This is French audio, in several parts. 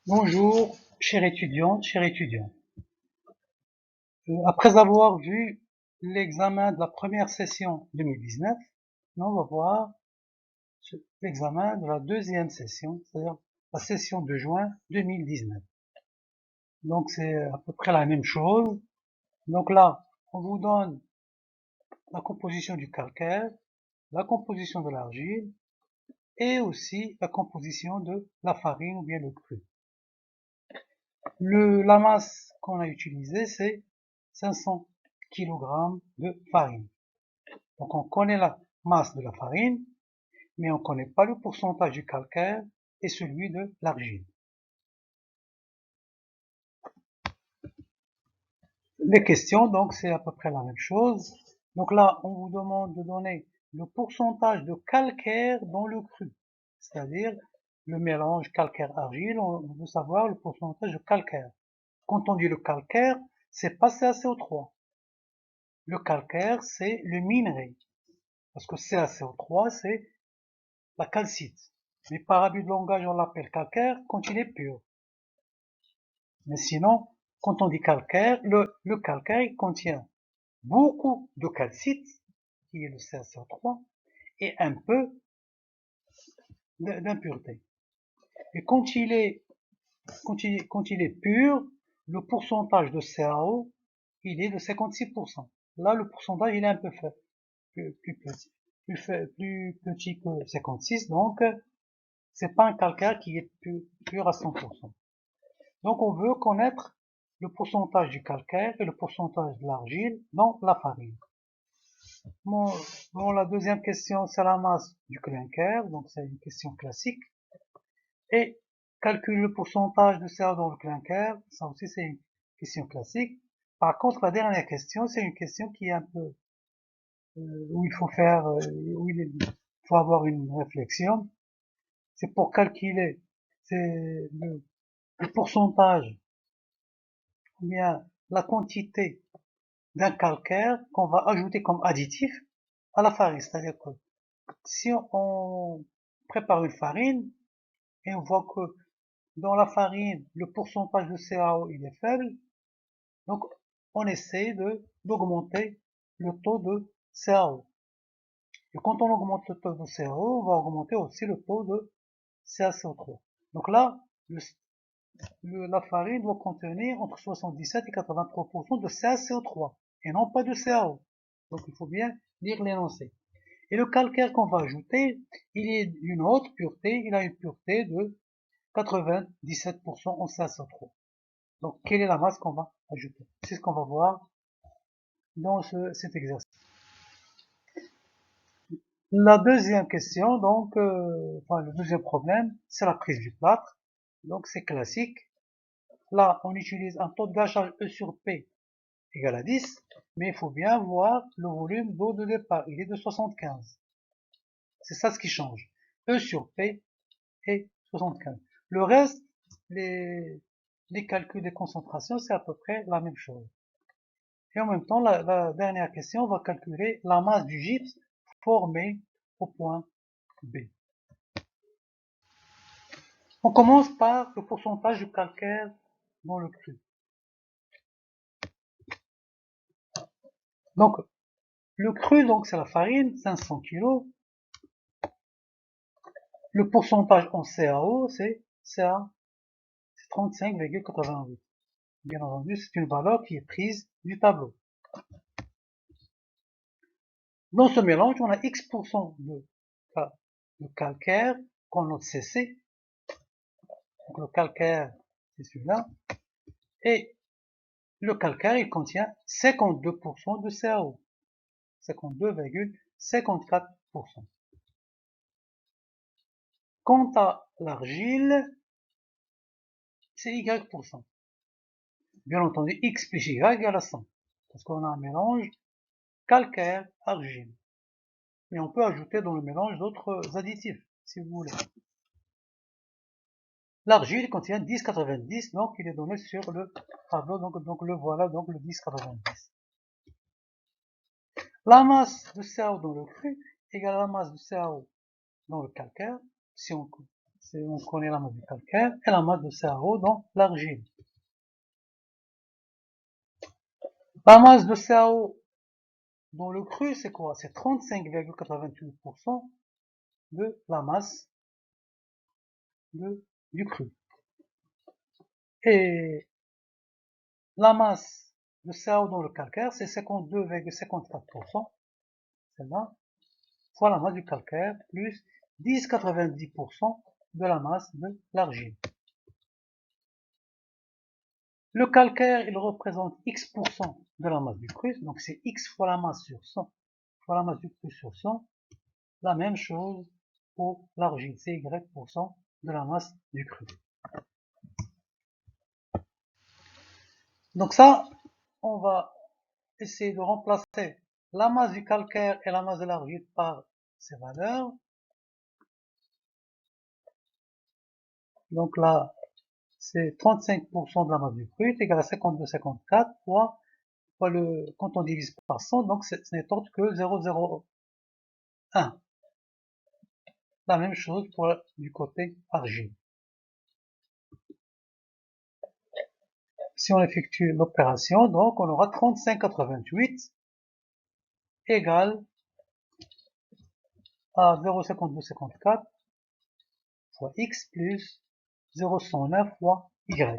Bonjour, chère étudiante, cher étudiant. Après avoir vu l'examen de la première session 2019, nous on va voir l'examen de la deuxième session, c'est-à-dire la session de juin 2019. Donc c'est à peu près la même chose. Donc là, on vous donne la composition du calcaire, la composition de l'argile et aussi la composition de la farine ou bien le cru. La masse qu'on a utilisée, c'est 500 kg de farine. Donc on connaît la masse de la farine, mais on ne connaît pas le pourcentage du calcaire et celui de l'argile. Les questions, donc c'est à peu près la même chose. Donc là, on vous demande de donner le pourcentage de calcaire dans le cru, c'est-à-dire le mélange calcaire-argile, on veut savoir le pourcentage de calcaire. Quand on dit le calcaire, c'est pas CaCO3. Le calcaire, c'est le minerai. Parce que CaCO3, c'est la calcite. Mais par abus de langage, on l'appelle calcaire quand il est pur. Mais sinon, quand on dit calcaire, le calcaire, il contient beaucoup de calcite, qui est le CaCO3, et un peu d'impureté. Et quand il est pur, le pourcentage de CaO, il est de 56%. Là, le pourcentage, il est un peu faible, plus petit, plus petit que 56, donc c'est pas un calcaire qui est pur à 100%. Donc on veut connaître le pourcentage du calcaire et le pourcentage de l'argile dans la farine. Bon, la deuxième question, c'est la masse du clinker, donc c'est une question classique. Et calculer le pourcentage de CO dans le clinker, ça aussi c'est une question classique. Par contre, la dernière question, c'est une question qui est un peu où il faut faire, où il faut avoir une réflexion. C'est pour calculer, c'est le pourcentage, ou bien la quantité d'un calcaire qu'on va ajouter comme additif à la farine. C'est-à-dire que si on prépare une farine et on voit que dans la farine, le pourcentage de CaO il est faible, donc on essaie d'augmenter le taux de CaO. Et quand on augmente le taux de CaO, on va augmenter aussi le taux de CaCO3. Donc là, la farine doit contenir entre 77 et 83% de CaCO3 et non pas de CaO. Donc il faut bien lire l'énoncé. Et le calcaire qu'on va ajouter, il est d'une haute pureté, il a une pureté de 97% en CaCO3. Donc quelle est la masse qu'on va ajouter? C'est ce qu'on va voir dans cet exercice. La deuxième question, donc, enfin le deuxième problème, c'est la prise du plâtre. Donc c'est classique. Là, on utilise un taux de gâchage E sur P égale à 10, mais il faut bien voir le volume d'eau de départ, il est de 75. C'est ça ce qui change. E sur P est 75. Le reste, les calculs des concentrations, c'est à peu près la même chose. Et en même temps, la dernière question, on va calculer la masse du gypse formé au point B. On commence par le pourcentage du calcaire dans le cru. Donc, le cru, donc, c'est la farine, 500 kg. Le pourcentage en CaO, c'est 35,88. Bien entendu, c'est une valeur qui est prise du tableau. Dans ce mélange, on a X% de calcaire qu'on note CC. Donc le calcaire, c'est celui-là. Et le calcaire, il contient 52% de CaO. 52,54%. Quant à l'argile, c'est Y%. Bien entendu, X plus Y égale à 100. Parce qu'on a un mélange calcaire-argile. Mais on peut ajouter dans le mélange d'autres additifs, si vous voulez. L'argile contient 10,90, donc il est donné sur le tableau, donc le voilà, donc le 10,90. La masse de CaO dans le cru égale à la masse de CaO dans le calcaire, si On connaît la masse du calcaire et la masse de CaO dans l'argile. La masse de CaO dans le cru, c'est quoi? C'est 35,88% de la masse du cru. Et la masse de CaO dans le calcaire, c'est 52,54%, celle-là, fois la masse du calcaire, plus 10,90% de la masse de l'argile. Le calcaire, il représente X% de la masse du cru, donc c'est X fois la masse sur 100, fois la masse du cru sur 100. La même chose pour l'argile, c'est Y% de la masse du cru. Donc ça, on va essayer de remplacer la masse du calcaire et la masse de l'argile par ces valeurs. Donc là, c'est 35% de la masse du cru, est égal à 52,54 fois quand on divise par 100, donc ce n'est autre que 0,01. La même chose pour du côté argile. Si on effectue l'opération, donc on aura 35,88 égale à 0,5254 fois x plus 0,109 fois y.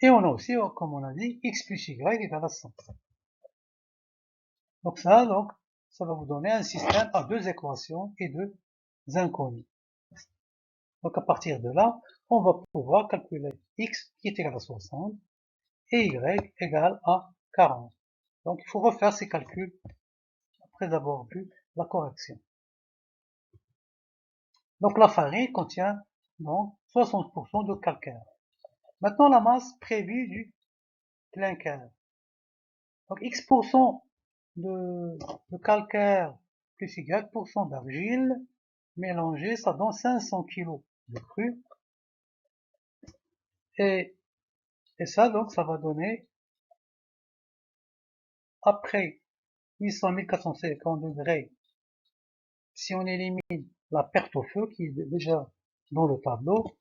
Et on a aussi, comme on a dit, x plus y égale à 100. Donc ça va vous donner un système à deux équations et deux inconnus. Donc à partir de là, on va pouvoir calculer x qui est égal à 60 et y égale à 40. Donc il faut refaire ces calculs après avoir vu la correction. Donc la farine contient donc 60% de calcaire. Maintenant la masse prévue du clinker. Donc X% de calcaire plus Y% d'argile mélangé, ça donne 500 kg de cru. Et ça, donc, ça va donner, après 800 450 degrés, si on élimine la perte au feu qui est déjà dans le tableau,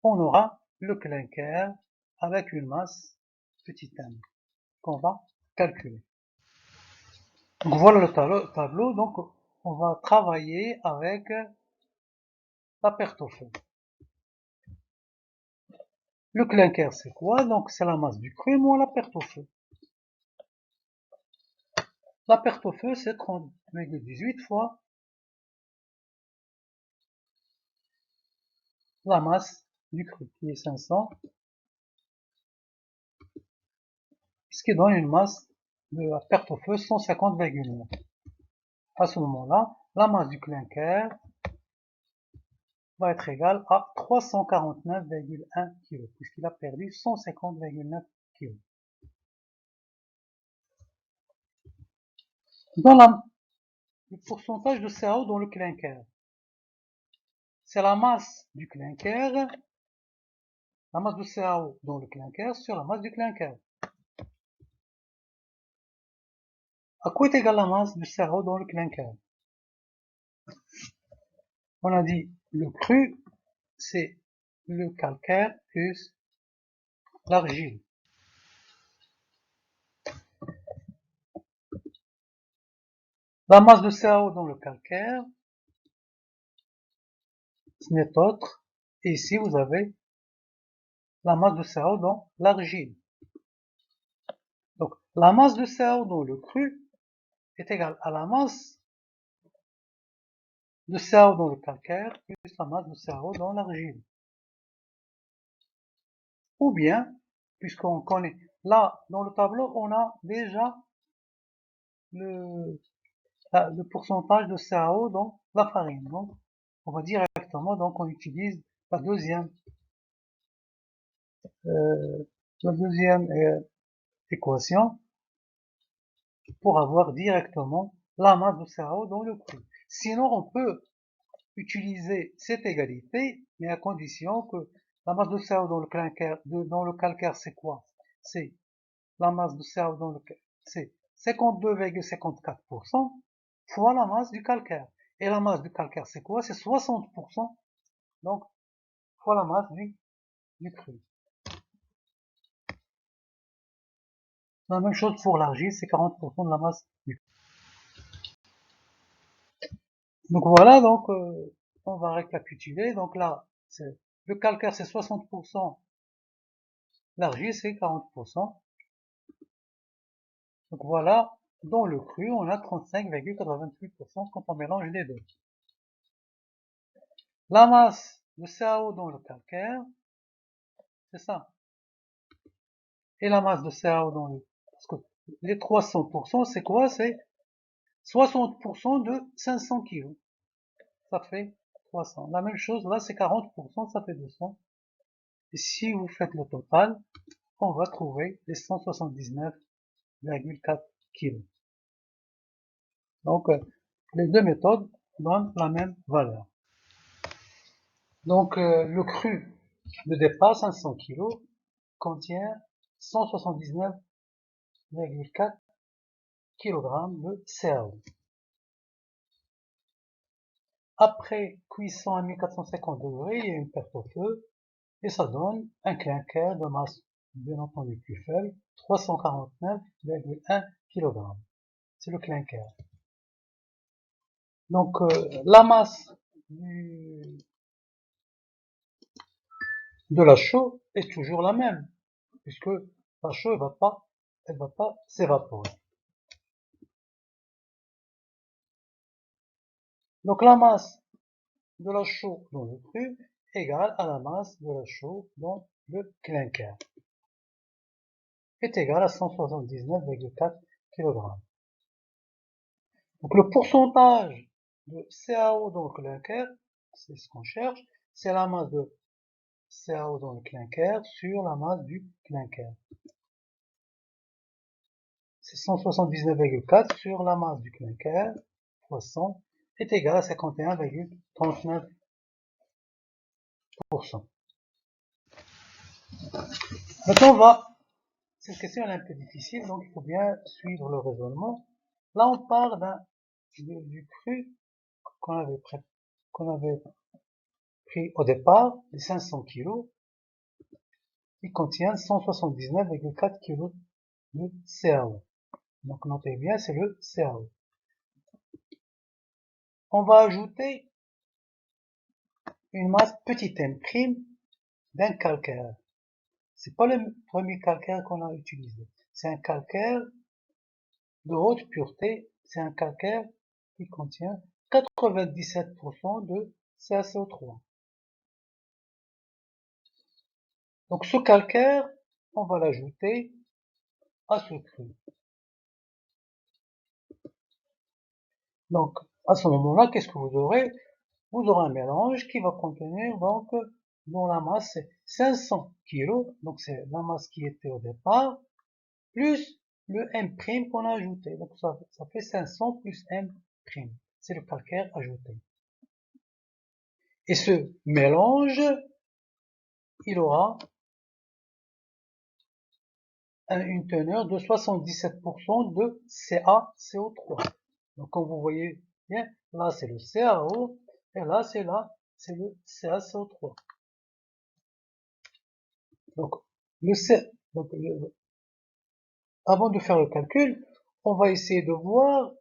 on aura le clinker avec une masse petit m qu'on va calculer. Donc voilà le tableau, donc on va travailler avec la perte au feu. Le clinker c'est quoi? Donc c'est la masse du cru moins la perte au feu. La perte au feu c'est 30,18 fois la masse du cru qui est 500, ce qui donne une masse de la perte au feu 150,9. À ce moment-là, la masse du clinker va être égale à 349,1 kg, puisqu'il a perdu 150,9 kg. Dans le pourcentage de CaO dans le clinker, c'est la masse du clinker, la masse de CaO dans le clinker sur la masse du clinker. À quoi est égale la masse du CaO dans le clinker? On a dit le cru, c'est le calcaire plus l'argile. La masse de CaO dans le calcaire, ce n'est autre, et ici vous avez la masse de CaO dans l'argile. Donc la masse de CaO dans le cru est égale à la masse de CaO dans le calcaire plus la masse de CaO dans l'argile. Ou bien, puisqu'on connaît, là dans le tableau on a déjà le pourcentage de CaO dans la farine. Donc on va directement, donc on utilise la deuxième équation pour avoir directement la masse de CaO dans le cru. Sinon, on peut utiliser cette égalité, mais à condition que la masse de CaO dans le calcaire, c'est quoi? C'est la masse de CaO dans le calcaire, c'est 52,54% fois la masse du calcaire. Et la masse du calcaire, c'est quoi? C'est 60%, donc, fois la masse du cru. La même chose pour l'argile, c'est 40% de la masse du cru. Donc voilà, donc, on va récapituler. Donc là, le calcaire, c'est 60%, l'argile, c'est 40%. Donc voilà, dans le cru, on a 35,88% quand on mélange les deux. La masse de CaO dans le calcaire, c'est ça. Et la masse de CaO dans le... Parce que les 300%, c'est quoi? C'est 60% de 500 kg. Ça fait 300. La même chose, là, c'est 40%, ça fait 200. Et si vous faites le total, on va trouver les 179,4 kg. Donc, les deux méthodes donnent la même valeur. Donc, le cru de départ, 500 kg, contient 179,4 kg de CaO. Après cuisson à 1450 degrés, il y a une perte au feu, et ça donne un clinker de masse bien entendu plus faible, 349,1 kg. C'est le clinker. Donc, la masse de la chaux est toujours la même, puisque la chaux elle va pas s'évaporer. Donc la masse de la chaux dans le cru égale à la masse de la chaux dans le clinker, est égale à 179,4 kg. Donc le pourcentage de CaO dans le clinker, c'est ce qu'on cherche, c'est la masse de CaO dans le clinker sur la masse du clinker. C'est 179,4 sur la masse du clinker fois 100 est égal à 51,39%. Maintenant, cette question est un peu difficile, donc il faut bien suivre le raisonnement. Là, on part du cru qu'on avait pris au départ, les 500 kg, qui contient 179,4 kg de CaO. Donc notez bien, c'est le CaO. On va ajouter une masse petit m' d'un calcaire. C'est pas le premier calcaire qu'on a utilisé. C'est un calcaire de haute pureté. C'est un calcaire qui contient 97% de CaCO3. Donc ce calcaire, on va l'ajouter à ce cru. Donc à ce moment-là, qu'est-ce que vous aurez? Vous aurez un mélange qui va contenir, donc, dont la masse c'est 500 kg, donc c'est la masse qui était au départ, plus le M' qu'on a ajouté. Donc ça fait 500 plus M'. C'est le calcaire ajouté. Et ce mélange, il aura une teneur de 77% de CaCO3. Donc comme vous voyez bien, là c'est le CaO, et là c'est le CaCO3. Donc, avant de faire le calcul, on va essayer de voir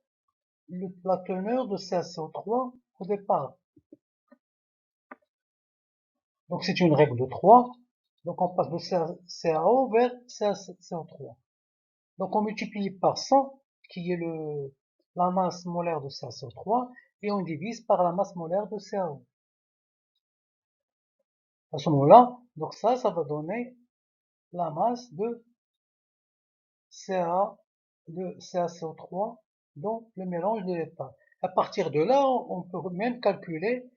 la teneur de CaCO3 au départ. Donc c'est une règle de 3. Donc on passe de CaO vers CaCO3. Donc on multiplie par 100, qui est la masse molaire de CaCO3, et on divise par la masse molaire de CaO. À ce moment-là, donc ça va donner la masse de CaCO3 dans le mélange de départ. À partir de là, on peut même calculer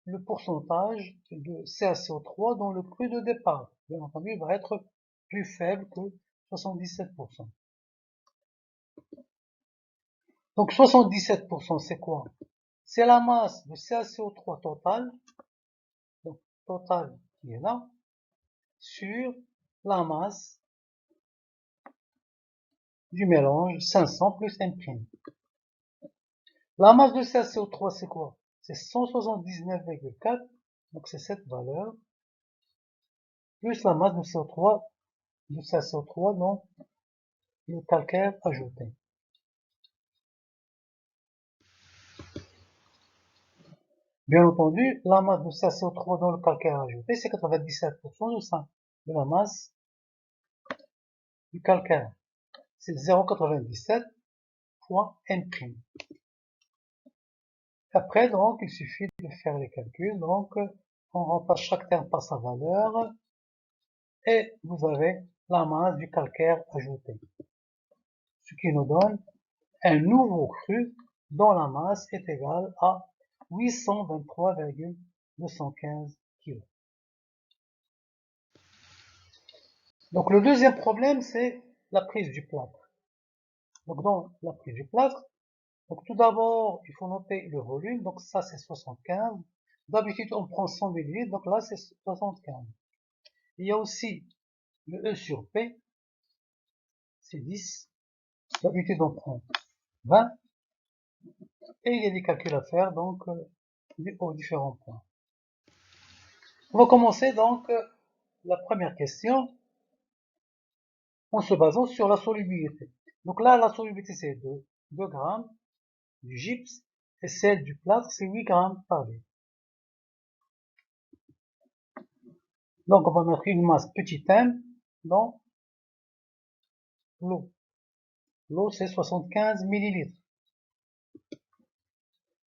le pourcentage de CaCO3 dans le cru de départ. Bien entendu, il va être plus faible que 77%. Donc 77%, c'est quoi? C'est la masse de CaCO3 total, donc total qui est là, sur la masse du mélange 500 plus M'. La masse de CaCO3, c'est quoi? C'est 179,4, donc c'est cette valeur, plus la masse de CO3, de CaCO3 dans le calcaire ajouté. Bien entendu, la masse de CaCO3 dans le calcaire ajouté, c'est 97% de la masse du calcaire. C'est 0,97 fois N'. Après, donc, il suffit de faire les calculs. Donc, on remplace chaque terme par sa valeur et vous avez la masse du calcaire ajouté. Ce qui nous donne un nouveau cru dont la masse est égale à 823,215 kg. Donc, le deuxième problème, c'est la prise du plâtre. Donc, dans la prise du plâtre, donc tout d'abord, il faut noter le volume. Donc, ça, c'est 75. D'habitude, on prend 100 ml. Donc là, c'est 75. Il y a aussi le E sur P, c'est 10. D'habitude, on prend 20. Et il y a des calculs à faire, donc, aux différents points. On va commencer, donc, la première question en se basant sur la solubilité. Donc là, la solubilité, c'est 2 grammes du gypse et celle du plâtre, c'est 8 grammes par litre. Donc, on va mettre une masse petit m dans l'eau. L'eau, c'est 75 millilitres.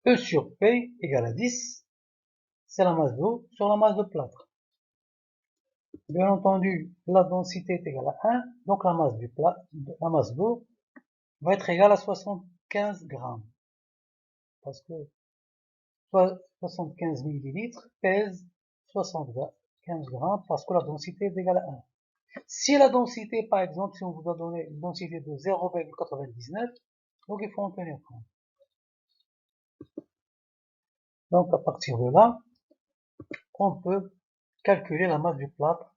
E sur P égale à 10, c'est la masse d'eau sur la masse de plâtre. Bien entendu, la densité est égale à 1, donc la masse d'eau va être égale à 75 grammes. Parce que 75 millilitres pèse 75 grammes parce que la densité est égale à 1. Si la densité, par exemple, si on vous a donné une densité de 0,99, donc il faut en tenir compte. Donc à partir de là, on peut calculer la masse du plâtre,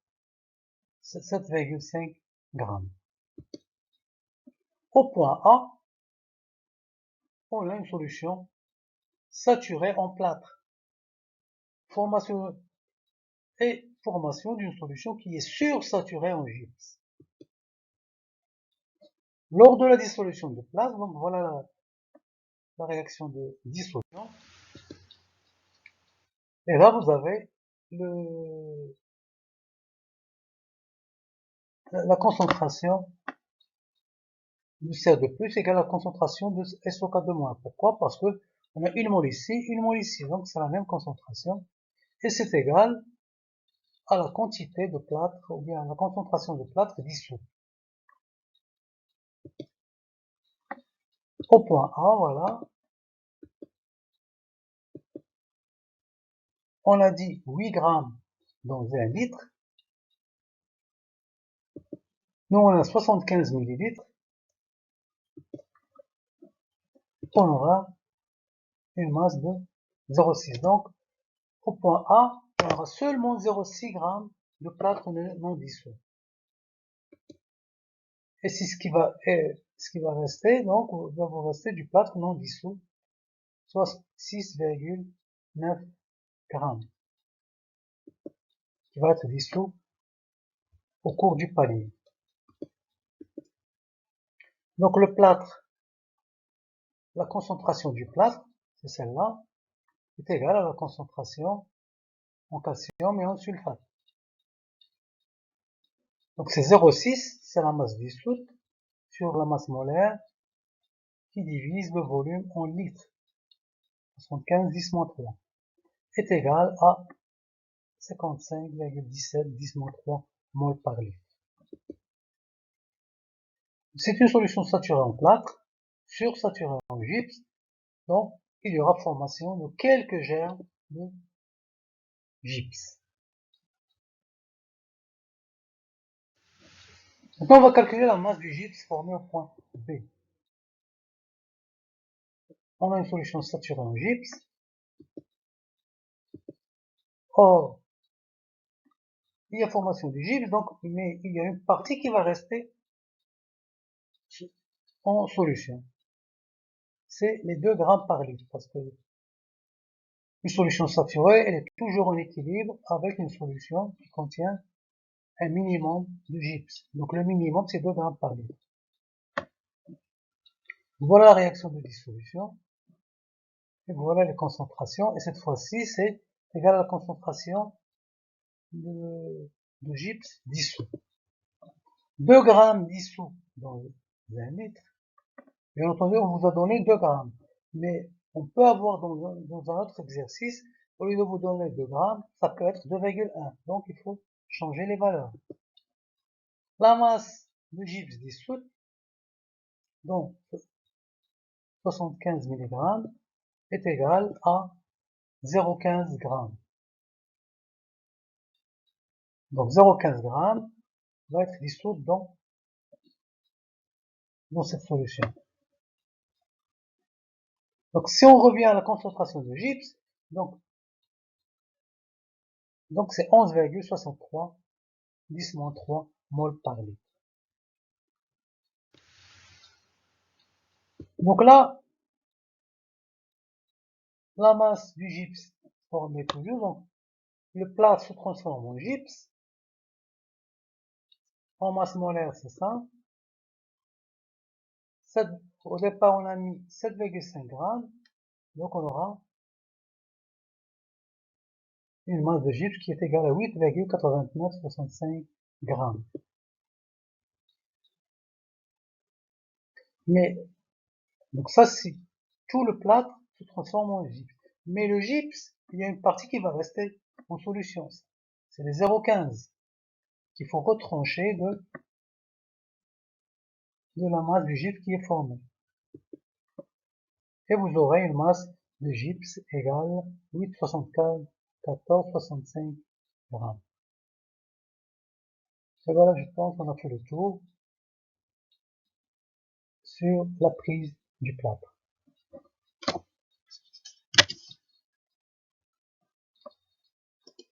c'est 7,5 grammes. Au point A, on a une solution saturée en plâtre. Formation d'une solution qui est sursaturée en gypse. Lors de la dissolution de plâtre, donc voilà la réaction de dissolution. Et là, vous avez la concentration du CA2+ égale à la concentration de SO4-. Pourquoi? Parce que on a une mole ici, donc c'est la même concentration. Et c'est égal à la quantité de plâtre, ou bien à la concentration de plâtre dissous. Au point A, voilà, on a dit 8 grammes dans 1 litre. Nous, on a 75 millilitres. On aura une masse de 0,6. Donc, au point A, on aura seulement 0,6 grammes de plâtre non dissous. Et c'est ce qui va rester, donc, il va vous rester du plâtre non dissous, soit 6,9 grammes, qui va être dissous au cours du palier. Donc, le plâtre, la concentration du plâtre, c'est celle-là, est égale à la concentration en calcium et en sulfate. Donc, c'est 0,6, c'est la masse dissoute, sur la masse molaire, qui divise le volume en litres, 75 10-3, est égal à 55,17 10-3 mol par litre. C'est une solution saturée en plâtre, sursaturée en gypse, donc il y aura formation de quelques germes de gypse. Maintenant, on va calculer la masse du gypse formée au point B. On a une solution saturée en gypse. Or, il y a formation du gypse, donc, mais il y a une partie qui va rester en solution. c'est les 2 grammes par litre, parce que une solution saturée, elle est toujours en équilibre avec une solution qui contient un minimum de gypse. Donc le minimum, c'est 2 grammes par litre. Voilà la réaction de dissolution. Et voilà les concentrations. Et cette fois-ci, c'est égal à la concentration de gypse dissous. 2 grammes dissous dans 1 litre. Bien entendu, on vous a donné 2 grammes. Mais on peut avoir dans un autre exercice, au lieu de vous donner 2 grammes, ça peut être 2,1. Donc il faut changer les valeurs. La masse de gypse dissoute, donc 75 mg, est égale à 0,15 g. Donc 0,15 g va être dissoute dans cette solution. Donc si on revient à la concentration de gypse, donc c'est 11,63 10-3 mol par litre. Donc là, la masse du gypse formée toujours, donc le plâtre se transforme en gypse, en masse molaire c'est ça. Au départ on a mis 7,5 grammes, donc on aura une masse de gypse qui est égale à 8,8965 grammes. Mais, donc ça c'est tout le plâtre se transforme en gypse. Mais le gypse, il y a une partie qui va rester en solution. C'est les 0,15 qu'il faut retrancher de la masse du gypse qui est formée. Et vous aurez une masse de gypse égale 8,7465 grammes. Et voilà, je pense qu'on a fait le tour sur la prise du plâtre.